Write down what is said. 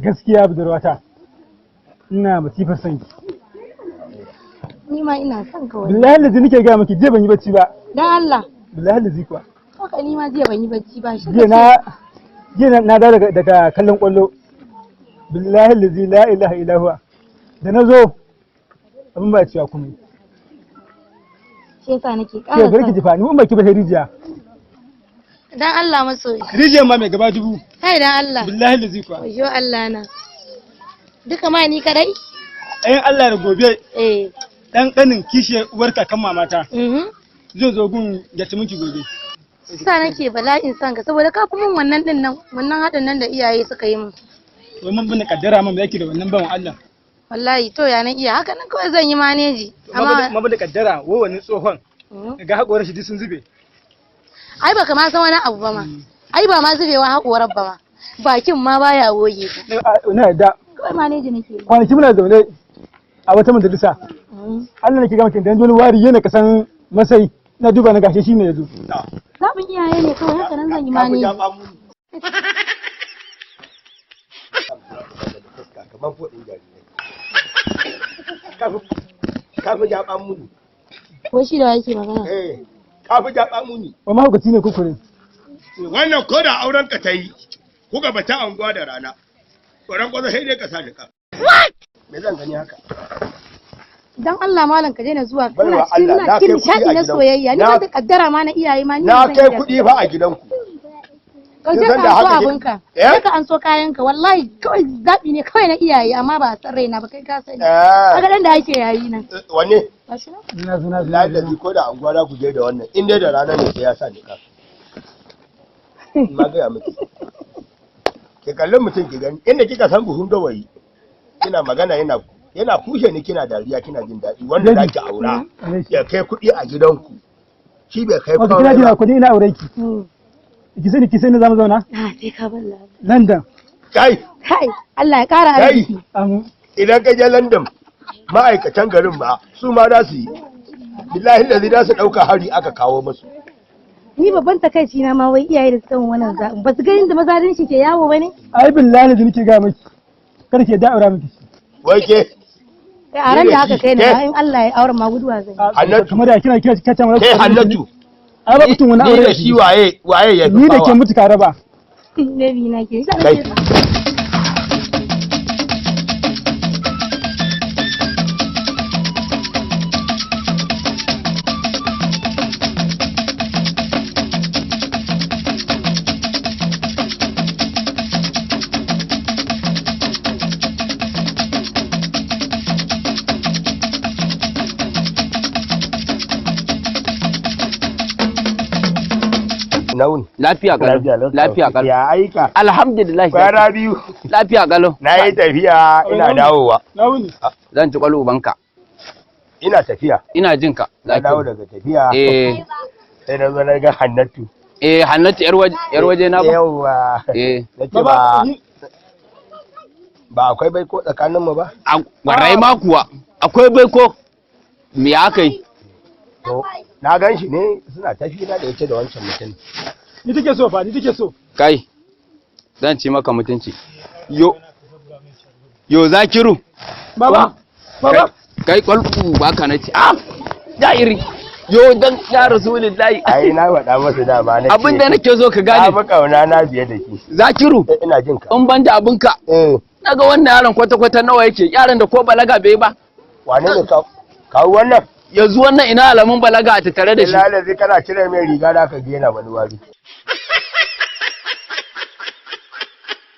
Gaskiya budurwata. Ina masifar son ki. Ni ma ina son ka wani. Billahi lazi nake ga miki je ban yi bacci ba. Dan Allah. Billahi lazi kuwa. Haka ni ma jiya ban yi bacci ba shi. Jiya na dawo daga kallon kwallo. Billahi lazi la ilaha illa huwa. Da na zo abin ba ciwa kuma. Shi yasa nake ƙara. Ke barki jifa ni mun baki ba sai rijiya. Dan Allah masoyi. Rijiyar ma mai gaba dubu. Kai dan Allah. Billahi lazi kuwa. Ayyo Allah na. Duka ma ni kadai? Ayin Allah da gobe. Dan kanin kishe uwar kakan mamata. Zai zo gun yace miki gobe. Sa nake bala'in san ka saboda ka fi min wannan din nan, wannan hadin nan da iyaye suka yi min. To mun bin kaddara mun yake da wannan bawan Allah. Wallahi to ya nan iya haka nan kawai zan yi maneji. Amma mun bin kaddara wo wani tsohon. Ga hakoran shi duk sun zube. Ai baka ma san wani abu ba ma. Ai ba ma zubewa hakoran ba ma. Bakin ma baya goge ka. Na da. Kawai maneji nake. Kwanaki muna zaune a wata majalisa. Allah nake ga miki dan wani wari yana kasan masai na duba na gashi shine yazo. Zabin iyaye ne kawai haka nan zan yi maneji. Kaman fodin jarirai. Kafi jaɓa muni. Ko shi da yake magana? Kafi jaɓa muni. Wa mahaukaci ne kukure. Wannan ko da auren ka ta yi, kuka bata anguwa da rana. Tsoron kwazo sai dai ka sa ka. Me zan gani haka? Dan Allah malam ka daina zuwa kana cikin nishadi na soyayya. Ni ba ta kaddara ma na iyaye ma ni. Na kai kuɗi fa a gidanku. Ka je ka so abinka. Sai ka an so kayanka wallahi kawai zabi ne kawai na iyaye amma ba san raina ba kai ka sani. Kaga dan da ake yayi nan. Wanne? Gashi nan. Ina zuna Lalabi ko da anguwa za ku je da wannan. In dai da rana ne sai ya sa ni ka. Ma ga ya miki. Ki kallon mutum ki gani inda kika san buhun gawayi. Kina magana yana kushe ni kina dariya kina jin daɗi wanda za ki aura ya kai kuɗi a gidanku shi bai kai kawai ba. Kina kuɗi ina aure ki. Ki sani zamu zauna? Sai ka balla. London. Kai Allah ya ƙara arziki. Idan ka je London ma'aikatan garin ba su ma za su yi. Billahi lazi za su ɗauka hari aka kawo musu. Ni babban takaici na ma wai iyaye da suka wannan zaɓin ba su ga inda mazadin shi ke yawo ba ne? Ai billahi lazi nake ga miki. Kar ke da aura miki. Wai ke? A ran da haka kai na in Allah ya aure ma guduwa zai. Hannatu. Kamar da kina kace wani. Kai Hannatu. Ai ba mutum wani aure. Ni da shi waye ya fi Ni da ke mutu ka raba. Nabi na ke. Kai. Lafiya kalau. Lafiya kalau. Ya aika. Alhamdulillah. Kwana biyu. Lafiya kalau. Na yi tafiya ina dawowa. Zan ci kwalo ubanka. Ina tafiya. Ina jin ka. Na dawo daga tafiya. Sai na zo na ga Hannatu. Hannatu yar waje na ba. Yawwa. Nace ba akwai baiko tsakanin mu ba? Warai ma kuwa. Akwai baiko. Me aka yi? To na gan shi ne suna tafi na da yake da wancan mutum. Ni take so fa, ni take so. Kai, zan ci maka mutunci. Yo Zakiru. Baba. Kai kwalku baka na ci. Jairi. Yo dan ya Rasulullahi. Ai na faɗa masa dama nake. Abinda nake so ka gane. Ba kauna na biye da ki. Zakiru. Ina jin ka. In banda abinka. Naga wannan yaron kwata-kwata nawa yake. Yaron da ko balaga bai ba. Wane ne kawo wannan? Yanzu wannan ina alamun balaga a tattare da shi. Lalazi kana cire mai riga da ka gena wani wari.